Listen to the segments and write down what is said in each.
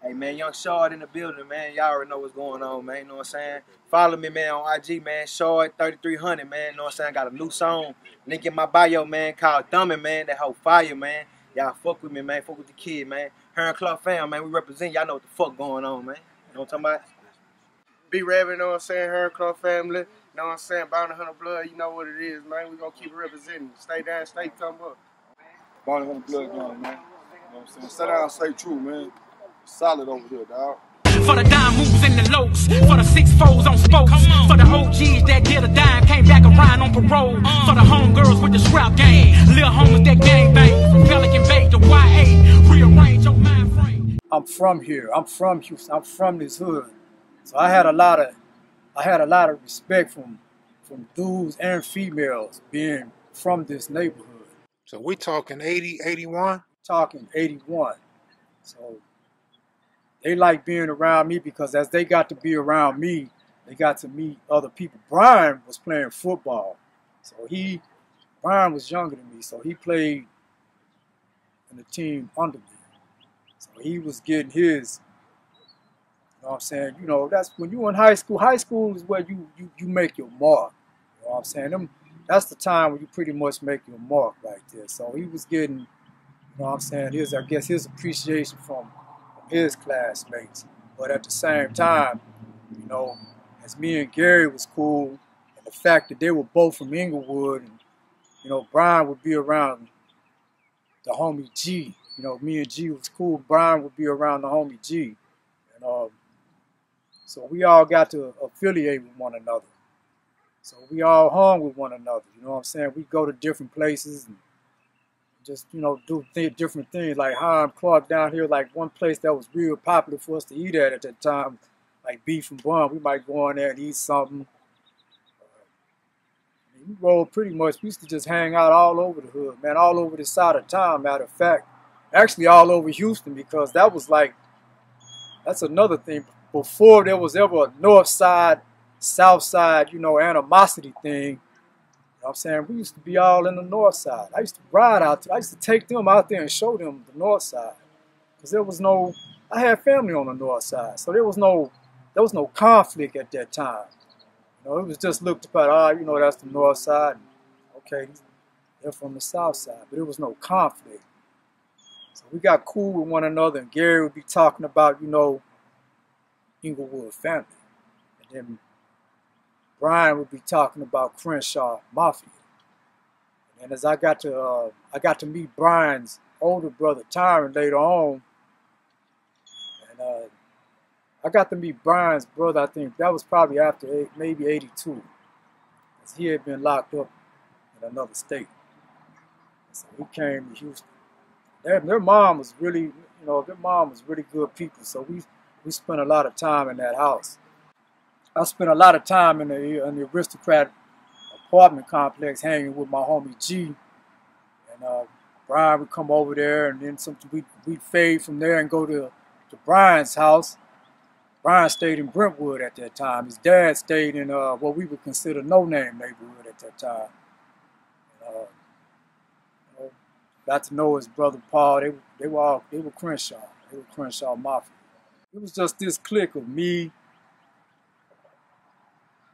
Hey man, Young Shard in the building, man. Y'all already know what's going on, man. You know what I'm saying? Follow me, man, on IG, man. Shard 3300, man. You know what I'm saying? Got a new song. Link in my bio, man, called Dummy, man. That whole fire, man. Y'all fuck with me, man. Fuck with the kid, man. Hiram Clarke Family, man. We represent. Y'all know what the fuck going on, man. You know what I'm talking about? Be Rabbit, you know what I'm saying? Hiram Clarke Family, you know what I'm saying? Bound 100 Blood, you know what it is, man. We gonna keep it representing. Stay down, stay come up. Bound 100 Blood gang, man. You know what I'm saying? Stay down, stay true, man. Solid over here, dog. For the Damus and the Lokes, for the 6-4s on spokes, for the OGs that did a dime, came back around on parole, for the homegirls with the scrap game, little homies that gang bang, from Pelican Bay to YA, rearrange your mind frame. I'm from here. I'm from Houston. I'm from this hood. So I had a lot of respect from dudes and females being from this neighborhood. So we talking 80, 81? Talking 81. So they like being around me because as they got to be around me, they got to meet other people. Brian was playing football. So Brian was younger than me, so he played in the team under me. So he was getting his, you know what I'm saying? You know, that's when you in high school. High school is where you make your mark. You know what I'm saying? That's the time when you pretty much make your mark right there. So he was getting, you know what I'm saying, I guess his appreciation from his classmates. But at the same time, you know, as me and Gary was cool, and the fact that they were both from Inglewood, and, you know, Brian would be around the homie G. You know, me and G was cool. Brian would be around the homie G. And so we all got to affiliate with one another. So we all hung with one another. You know what I'm saying? We go to different places and just, you know, do different things. Like Hiram Clarke down here, like one place that was real popular for us to eat at that time, like beef and bun. We might go in there and eat something. We rolled pretty much. We used to just hang out all over the hood, man, all over this side of town, matter of fact. Actually all over Houston, because that was like, that's another thing. Before there was ever a north side, south side, you know, animosity thing, you know what I'm saying? We used to be all in the north side. I used to ride out there. I used to take them out there and show them the north side. Because there was no, I had family on the north side. So there was no conflict at that time. You know, it was just looked about, you know, that's the north side. Okay, they're from the south side. But there was no conflict. So we got cool with one another, and Gary would be talking about, you know, Inglewood family. And then Brian would be talking about Crenshaw Mafia. And as I got to meet Brian's older brother Tyron later on, and I got to meet Brian's brother, I think that was probably after maybe 82. Because he had been locked up in another state. So he came to Houston. Their mom was really, you know, their mom was really good people. So we spent a lot of time in that house. I spent a lot of time in the Aristocrat apartment complex hanging with my homie G. And Brian would come over there, and then we'd fade from there and go to Brian's house. Brian stayed in Brentwood at that time. His dad stayed in what we would consider no-name neighborhood at that time. Got to know his brother Paul. They were Crenshaw. They were Crenshaw Mafia. It was just this clique of me,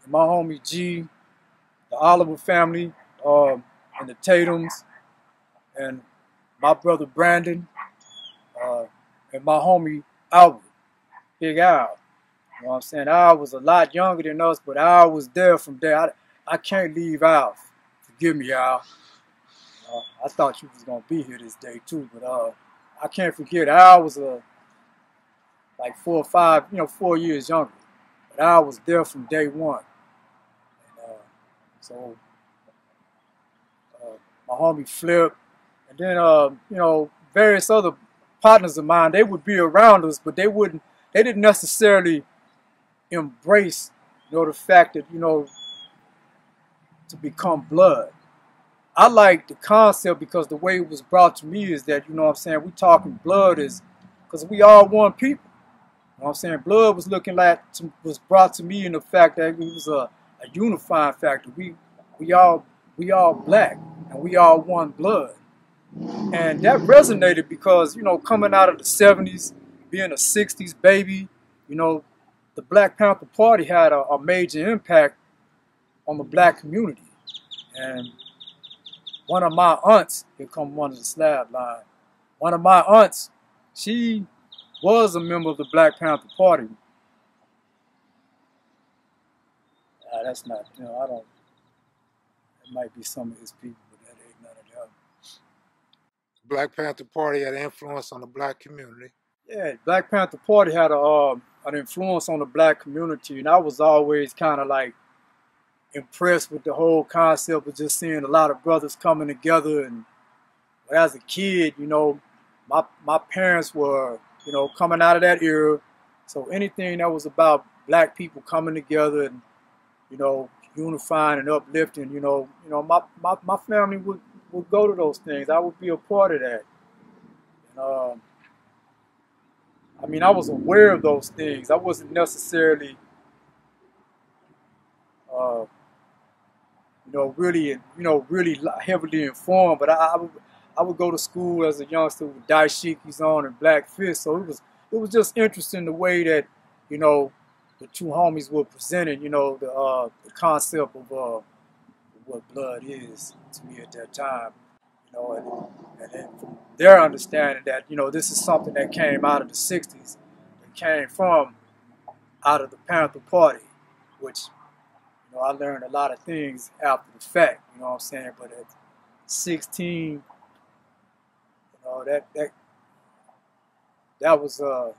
and my homie G, the Oliver family, and the Tatums, and my brother Brandon, and my homie Albert, Big Al. You know what I'm saying? Al was a lot younger than us, but Al was there from there. I can't leave Al. Forgive me, Al. I thought you was going to be here this day too, but I can't forget Al was like 4 or 5, you know, 4 years younger. But Al was there from day one. And, so my homie Flip, and then you know, various other partners of mine, they would be around us, but they didn't necessarily embrace, you know, the fact that, you know, to become blood. I like the concept because the way it was brought to me is that, you know what I'm saying, we talking blood is because we all one people. You know what I'm saying? Blood was was brought to me in the fact that it was a unifying factor. We all black and we all one blood. And that resonated because, you know, coming out of the 70s, being a 60s baby, you know, the Black Panther Party had a major impact on the black community. And one of my aunts, here come one of the slab line, one of my aunts, she was a member of the Black Panther Party. That's not, you know, I don't, it might be some of his people, but that ain't none of them. Black Panther Party had influence on the black community. Yeah, Black Panther Party had an influence on the black community, and I was always kind of like impressed with the whole concept of just seeing a lot of brothers coming together. And as a kid, you know, my parents were, you know, coming out of that era, so anything that was about black people coming together and, you know, unifying and uplifting, you know, my family would go to those things. I would be a part of that. And, I mean, I was aware of those things. I wasn't necessarily, really heavily informed. But I would go to school as a youngster with dashikis on and black fists. So it was just interesting the way that, you know, the two homies were presenting, you know, the concept of what blood is to me at that time. You know, and then from their understanding that, you know, this is something that came out of the 60s. It came from out of the Panther Party, which, you know, I learned a lot of things after the fact, you know what I'm saying? But at 16, you know, that was, I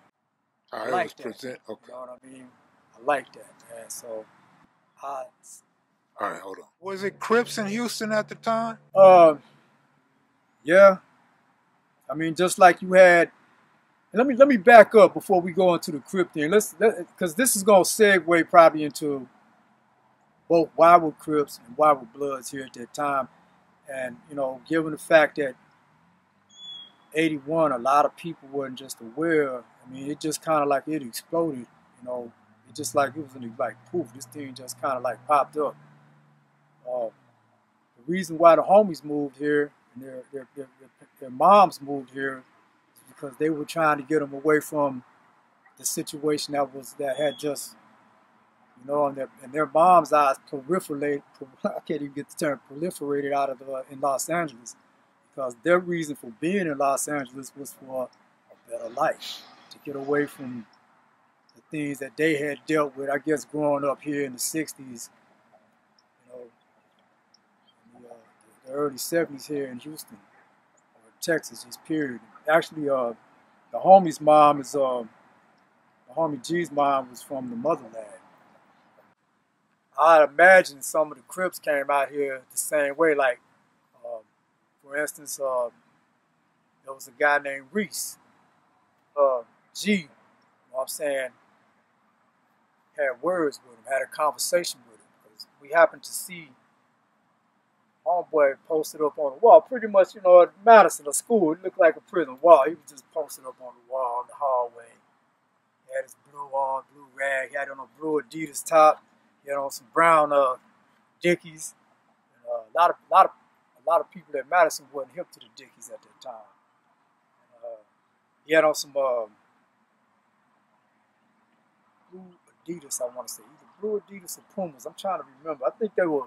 like that. Okay. You know what I mean? I like that, man. So, all right, hold on. Was it Crips in Houston at the time? Yeah. I mean, just like you had. Let me back up before we go into the Crip thing. Because this is gonna segue probably into both why were Crips and why were Bloods here at that time, and you know, given the fact that 81, a lot of people weren't just aware. I mean, it just kind of like it exploded. You know, it just like it was like poof. This thing just kind of like popped up. The reason why the homies moved here and their moms moved here is because they were trying to get them away from the situation that had just, you know, in their moms' eyes proliferated. I can't even get the term proliferated out of in Los Angeles, because their reason for being in Los Angeles was for a better life, to get away from the things that they had dealt with, I guess, growing up here in the 60s. The early 70s here in Houston, or Texas, just period. Actually, the homie's mom is, the homie G's mom was from the motherland. I imagine some of the Crips came out here the same way. Like, for instance, there was a guy named Reese. G, you know what I'm saying, had words with him, had a conversation with him. Because we happened to see homeboy posted up on the wall, pretty much, you know, at Madison, a school. It looked like a prison wall. He was just posted up on the wall in the hallway. He had his blue rag. He had on a blue Adidas top. He had on some brown Dickies. And, a lot of people at Madison wasn't hip to the Dickies at that time. He had on some blue Adidas, I want to say, either blue Adidas or Pumas. I'm trying to remember. I think they were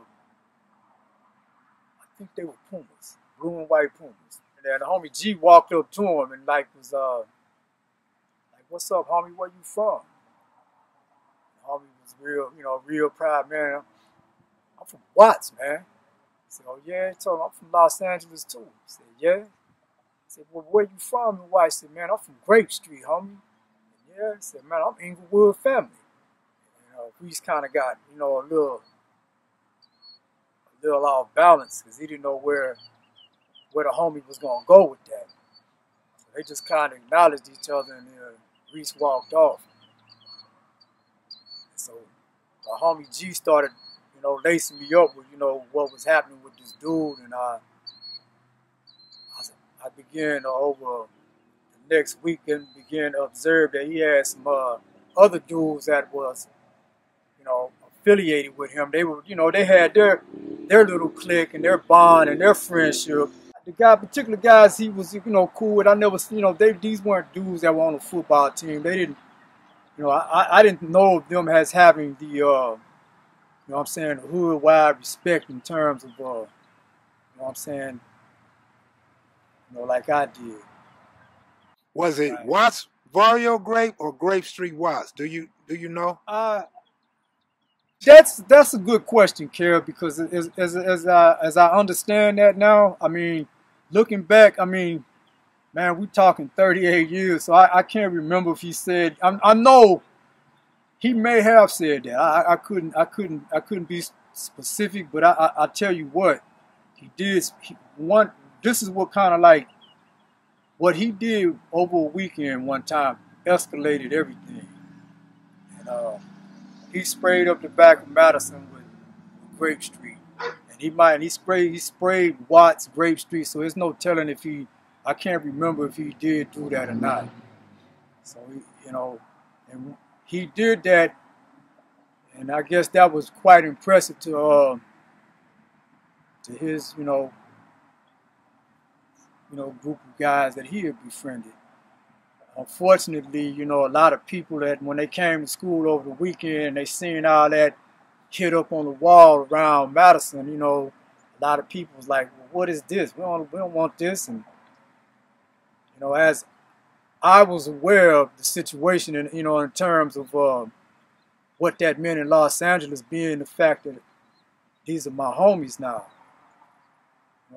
Pumas, blue and white Pumas. And then the homie G walked up to him and was like, "What's up, homie? Where you from?" The homie was real proud, man. "I'm from Watts, man." I said, "Oh yeah?" He told him, "I'm from Los Angeles too." I said, "Yeah?" I said, "Well, where you from?" And White said, "Man, I'm from Grape Street, homie." "Yeah?" I said, "Man, I'm Inglewood family." We just kind of got, you know, a little off balance, because he didn't know where the homie was gonna go with that. So they just kind of acknowledged each other, and Reese walked off. So the homie G started, you know, lacing me up with, you know, what was happening with this dude, and I began over the next weekend began to observe that he had some other dudes that was, you know, affiliated with him. They were, you know, they had their little clique and their bond and their friendship. I particular guys he was, cool with. I never, these weren't dudes that were on the football team. They didn't, I didn't know of them as having the, what I'm saying, the hood-wide respect in terms of, what I'm saying, like I did. Was it Watts Barrio Grape or Grape Street Watts? Do you know? That's a good question, Carol, because as I understand that now, I mean, looking back, I mean, man, we talking 38 years, so I can't remember if he said. I know he may have said that. I couldn't be specific, but I tell you what, he did. This is what kind of like what he did over a weekend one time escalated everything, and he sprayed up the back of Madison with Grape Street, and he sprayed Watts Grape Street. So there's no telling if I can't remember if he did do that or not. So and he did that, and I guess that was quite impressive to his group of guys that he had befriended. Unfortunately, a lot of people that when they came to school over the weekend, they seen all that hit up on the wall around Madison. A lot of people was like, well, what is this? We don't want this. And, as I was aware of the situation and, in terms of what that meant in Los Angeles, being the fact that these are my homies now.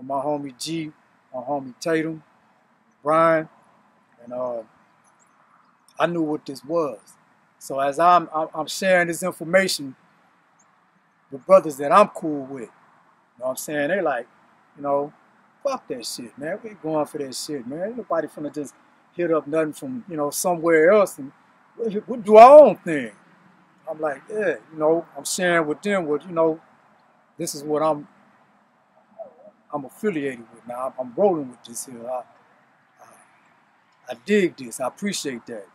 My homie G, my homie Tatum, Brian, and I knew what this was. So as I'm sharing this information with brothers that I'm cool with, what I'm saying? They like, fuck that shit, man. We ain't going for that shit, man. Ain't nobody finna just hit up nothing from, somewhere else, and we'll do our own thing. I'm like, yeah, I'm sharing with them what, this is what I'm affiliated with now. I'm rolling with this here. I dig this. I appreciate that.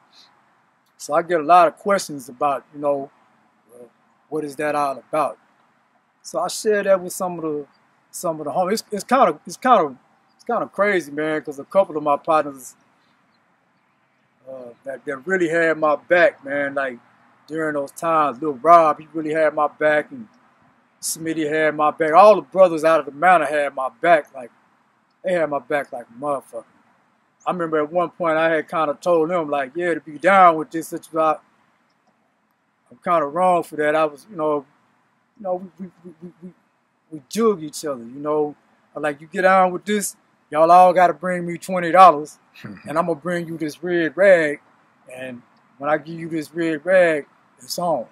So I get a lot of questions about, what is that all about? So I share that with some of the homies. It's kind of crazy, man, because a couple of my partners that really had my back, man, like during those times. Lil Rob, he really had my back, and Smitty had my back. All the brothers out of the manor had my back, like they had my back like a motherfucker. I remember at one point I had kind of told them, like, yeah, to be down with this, I'm kind of wrong for that. I was, we jug each other, I'm like, you get on with this, y'all all got to bring me $20, and I'm going to bring you this red rag, and when I give you this red rag, it's on.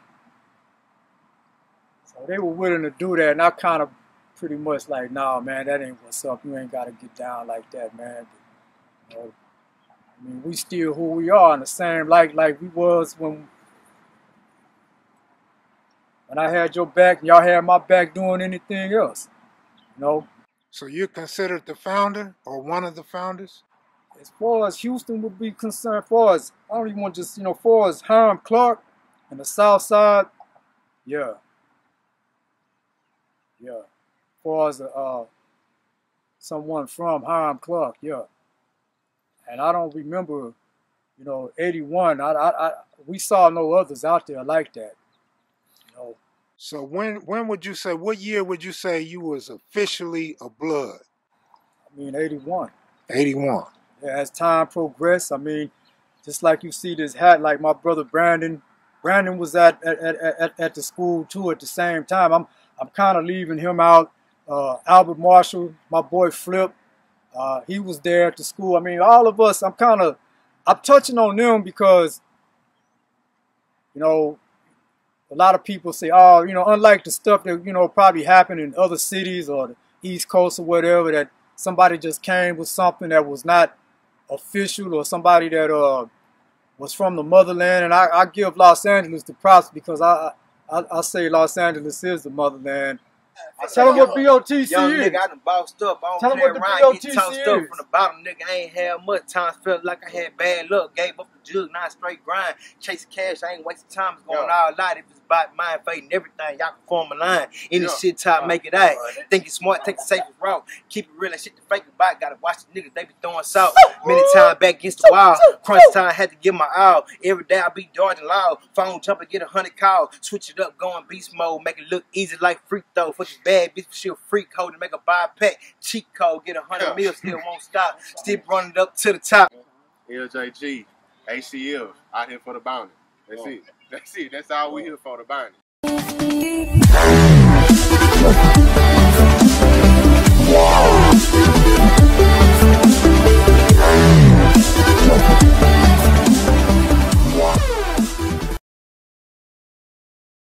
So they were willing to do that, and I kind of pretty much like, nah, man, that ain't what's up. You ain't got to get down like that, man. But, I mean, we still who we are, and the same like we was when I had your back and y'all had my back doing anything else, So you're considered the founder or one of the founders? As far as Houston would be concerned, far as I don't even want to just, far as Hiram Clarke and the South Side, yeah. Far as someone from Hiram Clarke, yeah. And I don't remember, 81. We saw no others out there like that. So when would you say, what year would you say you was officially a blood? I mean, 81. 81. Yeah, as time progressed, I mean, just like you see this hat, like my brother Brandon was at the school too at the same time. I'm kind of leaving him out. Albert Marshall, my boy Flip, he was there at the school. I mean, all of us, I'm touching on them because, a lot of people say, oh, unlike the stuff that, probably happened in other cities or the East Coast or whatever, that somebody just came with something that was not official or somebody that was from the motherland. And I give Los Angeles the props because I say Los Angeles is the motherland. Tell them what BOTC young is. Nigga, I done bossed up. I Tell don't them play what the around. BOTC Get tossed up is. from the bottom, nigga. I ain't had much. Times felt like I had bad luck. Gave up the jug, not straight grind. Chasing cash, I ain't wasting time. It's going all out. If it's about mind, fading everything, y'all can form a line. Any shit top, make it out. Think it's smart, take the safest route. Keep it real and shit to fake about. Gotta watch the niggas, they be throwing salt. Many times back against the wall. Crunch time, had to give my all. Every day I be dodging loud. Phone jump and get 100 calls. Switch it up, going beast mode. Make it look easy like free throw. For the bad bitch, she a freak code to make a buy pack. Cheat code, get 100 mil, still won't stop. Still running it up to the top. LJG, ACF, out here for the bounty. That's it. That's it. That's all we here for, the bounty.